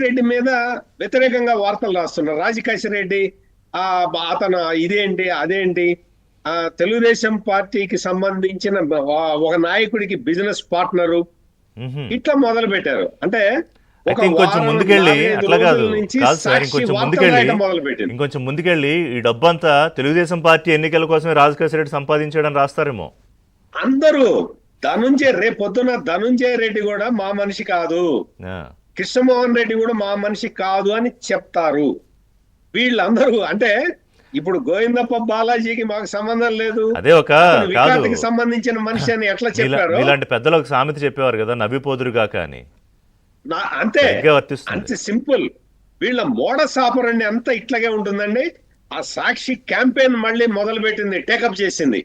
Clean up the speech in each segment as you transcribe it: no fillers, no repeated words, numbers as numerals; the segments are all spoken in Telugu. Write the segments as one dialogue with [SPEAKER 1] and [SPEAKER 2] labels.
[SPEAKER 1] రెడ్డి మీద వ్యతిరేకంగా వార్తలు రాస్తున్నారు. రెడ్డి అతను ఇదేంటి అదేంటి తెలుగుదేశం పార్టీకి సంబంధించిన ఒక నాయకుడికి బిజినెస్ పార్ట్నరు ఇట్లా మొదలు పెట్టారు. అంటే
[SPEAKER 2] ఇంకొంచెం ముందుకెళ్ళి అట్లా కాదు సార్, ఇంకొంచెం ముందుకెళ్ళి ఈ డబ్బంతా తెలుగుదేశం పార్టీ ఎన్నికల కోసమే రాజకేశ్వర రెడ్డి సంపాదించాడని రాస్తారేమో
[SPEAKER 1] అందరూ. రేపొద్దున ధనుంజయ రెడ్డి కూడా మా మనిషి కాదు, కృష్ణమోహన్ రెడ్డి కూడా మా మనిషి కాదు అని చెప్తారు వీళ్ళందరూ. అంటే ఇప్పుడు గోవిందప్ప బాలాజీకి మాకు సంబంధం లేదు,
[SPEAKER 2] అదే ఒక
[SPEAKER 1] వికాటికి సంబంధించిన మనిషి అని ఎట్లా చెప్పారు?
[SPEAKER 2] ఇలాంటి పెద్దలు ఒక సామెత చెప్పేవారు కదా, నవ్విపోదురుగాక అని.
[SPEAKER 1] అంతే అంతే సింపుల్. వీళ్ళ మోడస్ ఆపరండి అంతా ఇట్లాగే ఉంటుందండి. ఆ సాక్షి క్యాంపెయిన్ మళ్ళీ మొదలు పెట్టింది, టేకప్ చేసింది.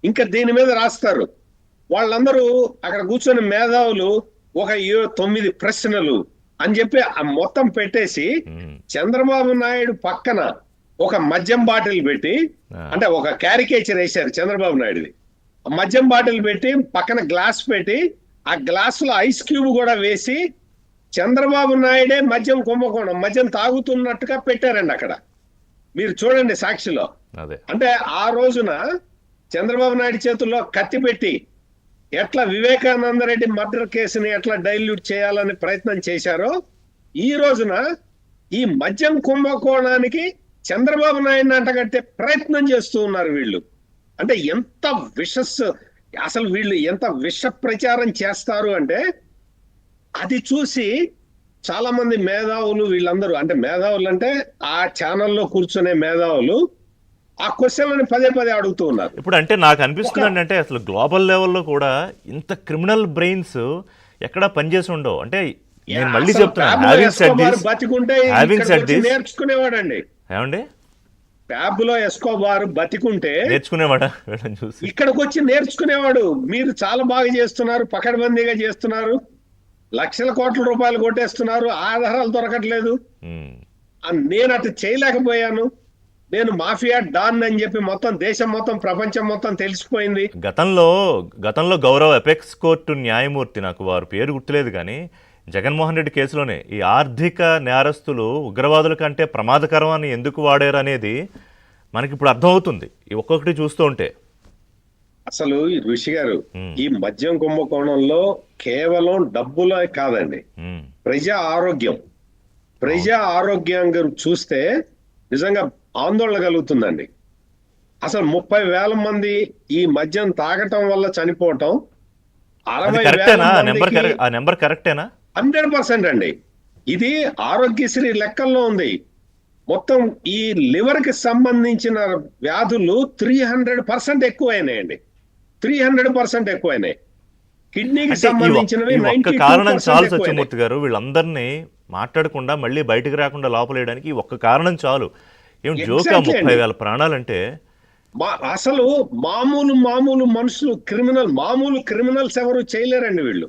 [SPEAKER 1] ఇంకా దీని మీద రాస్తారు వాళ్ళందరూ. అక్కడ కూర్చొని మేధావులు ఒక 9 ప్రశ్నలు అని చెప్పి మొత్తం పెట్టేసి చంద్రబాబు నాయుడు పక్కన ఒక మద్యం బాటిల్ పెట్టి, అంటే ఒక క్యారికేచర్ వేశారు చంద్రబాబు నాయుడుది. మద్యం బాటిల్ పెట్టి పక్కన గ్లాస్ పెట్టి ఆ గ్లాస్ లో ఐస్ క్యూబ్ కూడా వేసి చంద్రబాబు నాయుడే మద్యం కుంభకోణం మద్యం తాగుతున్నట్టుగా పెట్టారండి అక్కడ. మీరు చూడండి సాక్షిలో. అంటే ఆ రోజున చంద్రబాబు నాయుడు చేతుల్లో కత్తి పెట్టి ఎట్లా వివేకానంద రెడ్డి మర్డర్ కేసుని ఎట్లా డైల్యూట్ చేయాలని ప్రయత్నం చేశారో, ఈ రోజున ఈ మద్యం కుంభకోణానికి చంద్రబాబు నాయుడిని అంటగట్టే ప్రయత్నం చేస్తూ ఉన్నారు వీళ్ళు. అంటే ఎంత అసలు వీళ్ళు ఎంత విష ప్రచారం చేస్తారు అంటే అది చూసి చాలా మంది మేధావులు వీళ్ళందరూ, అంటే మేధావులు అంటే ఆ ఛానల్లో కూర్చునే మేధావులు ఆ క్వశ్చన్లని పదే అడుగుతూ ఉన్నారు.
[SPEAKER 2] ఇప్పుడు అంటే నాకు అనిపిస్తుంది అంటే అసలు గ్లోబల్ లెవెల్లో కూడా ఇంత క్రిమినల్ బ్రెయిన్స్ ఎక్కడా పనిచేసి ఉండవు. అంటే నేను మళ్ళీ చెప్తున్నాను,
[SPEAKER 1] బతికుంటే నేర్చుకునేవాడండి.
[SPEAKER 2] ఏమండి
[SPEAKER 1] ప్యాబ్లో ఎస్కోబార్ బతికుంటే
[SPEAKER 2] నేర్చుకునేవాడా?
[SPEAKER 1] ఇక్కడికి వచ్చి నేర్చుకునేవాడు. మీరు చాలా బాగా చేస్తున్నారు, పకడ్బందీగా చేస్తున్నారు, లక్షల కోట్ల రూపాయలు కొట్టేస్తున్నారు, ఆధారాలు దొరకట్లేదు, నేను అటు చేయలేకపోయాను, నేను మాఫియా డాన్ అని చెప్పి మొత్తం దేశం మొత్తం ప్రపంచం మొత్తం తెలిసిపోయింది.
[SPEAKER 2] గతంలో గౌరవ ఎపెక్స్ కోర్టు న్యాయమూర్తి, నాకు వారు పేరు గుర్తులేదు కానీ, జగన్మోహన్ రెడ్డి కేసులోనే ఈ ఆర్థిక నేరస్తులు ఉగ్రవాదుల కంటే ప్రమాదకరం అని ఎందుకు వాడారు అనేది మనకి ఇప్పుడు అర్థమవుతుంది ఈ ఒక్కొక్కటి చూస్తూ ఉంటే.
[SPEAKER 1] అసలు ఋషి గారు, ఈ మద్యం కుంభకోణంలో కేవలం డబ్బులే కాదండి, ప్రజా ఆరోగ్యం చూస్తే నిజంగా ఆందోళన కలుగుతుందండి. అసలు 30,000 మంది ఈ మద్యం తాగటం వల్ల చనిపోవటం, 100% అండి. ఇది ఆరోగ్యశ్రీ లెక్కల్లో ఉంది. మొత్తం ఈ లివర్ కి సంబంధించిన వ్యాధులు 300% ఎక్కువైనాయండి. 300% ఎక్కువైనాయి. కిడ్నీకి సంబంధించినవి
[SPEAKER 2] కారణం చాలు సత్యమూర్తి గారు. వీళ్ళందరినీ మాట్లాడకుండా మళ్ళీ బయటకు రాకుండా లోపలేయడానికి ఒక్క కారణం చాలు. ఏం జోకా 30,000 ప్రాణాలంటే?
[SPEAKER 1] అసలు మామూలు మనుషులు మామూలు క్రిమినల్స్ ఎవరు చేయలేరండి వీళ్ళు.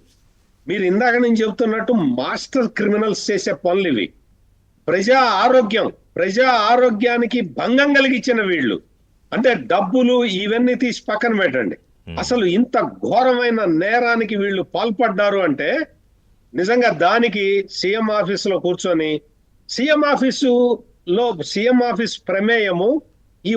[SPEAKER 1] మీరు ఇందాక నేను చెబుతున్నట్టు మాస్టర్ క్రిమినల్స్ చేసే పనులు ఇవి. ప్రజా ఆరోగ్యానికి భంగం కలిగించిన వీళ్ళు. అంటే డబ్బులు ఇవన్నీ తీసి పక్కన పెట్టండి, అసలు ఇంత ఘోరమైన నేరానికి వీళ్ళు పాల్పడ్డారు అంటే నిజంగా దానికి సీఎం ఆఫీసులో కూర్చొని సీఎం ఆఫీస్ ప్రమేయము ఈ